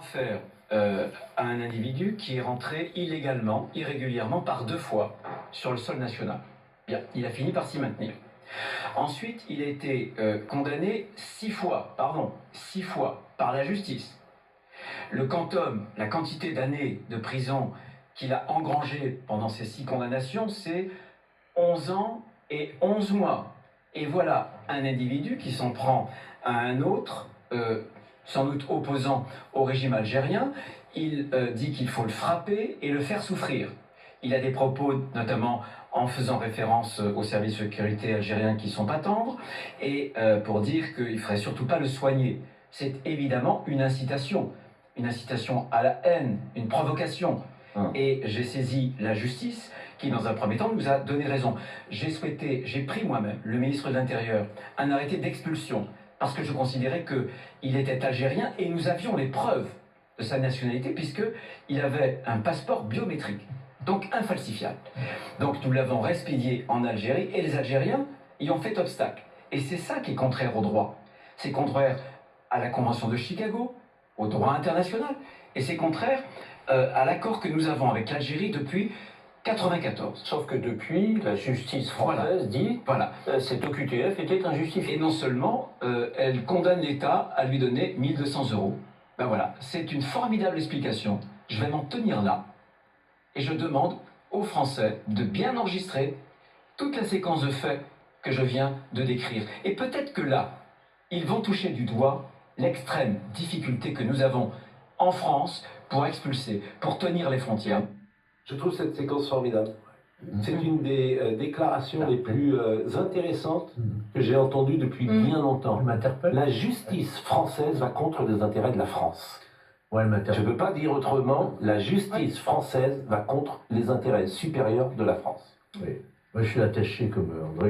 affaire à un individu qui est rentré illégalement, irrégulièrement, par 2 fois sur le sol national. Bien, il a fini par s'y maintenir. Ensuite, il a été condamné 6 fois par la justice. Le quantum, la quantité d'années de prison qu'il a engrangé pendant ces 6 condamnations, c'est 11 ans et 11 mois. Et voilà un individu qui s'en prend à un autre, sans doute opposant au régime algérien. Il dit qu'il faut le frapper et le faire souffrir. Il a des propos, notamment en faisant référence aux services de sécurité algériens qui ne sont pas tendres, et pour dire qu'il ne faudrait surtout pas le soigner. C'est évidemment une incitation à la haine, une provocation. Et j'ai saisi la justice qui, dans un premier temps, nous a donné raison. J'ai pris moi-même, le ministre de l'Intérieur, un arrêté d'expulsion, parce que je considérais qu'il était algérien et nous avions les preuves de sa nationalité, puisqu'il avait un passeport biométrique, donc infalsifiable. Donc nous l'avons respédié en Algérie et les Algériens y ont fait obstacle. Et c'est ça qui est contraire au droit. C'est contraire à la Convention de Chicago, au droit international, et c'est contraire à l'accord que nous avons avec l'Algérie depuis 1994. Sauf que depuis, la justice française dit cette OQTF était injustifiée. Et non seulement, elle condamne l'État à lui donner 1 200 €. Ben voilà, c'est une formidable explication. Je vais m'en tenir là. Et je demande aux Français de bien enregistrer toute la séquence de faits que je viens de décrire. Et peut-être que là, ils vont toucher du doigt l'extrême difficulté que nous avons en France pour expulser, pour tenir les frontières. Je trouve cette séquence formidable. C'est une des déclarations les plus intéressantes que j'ai entendues depuis bien longtemps. La justice française va contre les intérêts de la France. Je ne peux pas dire autrement, la justice française va contre les intérêts supérieurs de la France. Oui. Moi, je suis attaché comme André.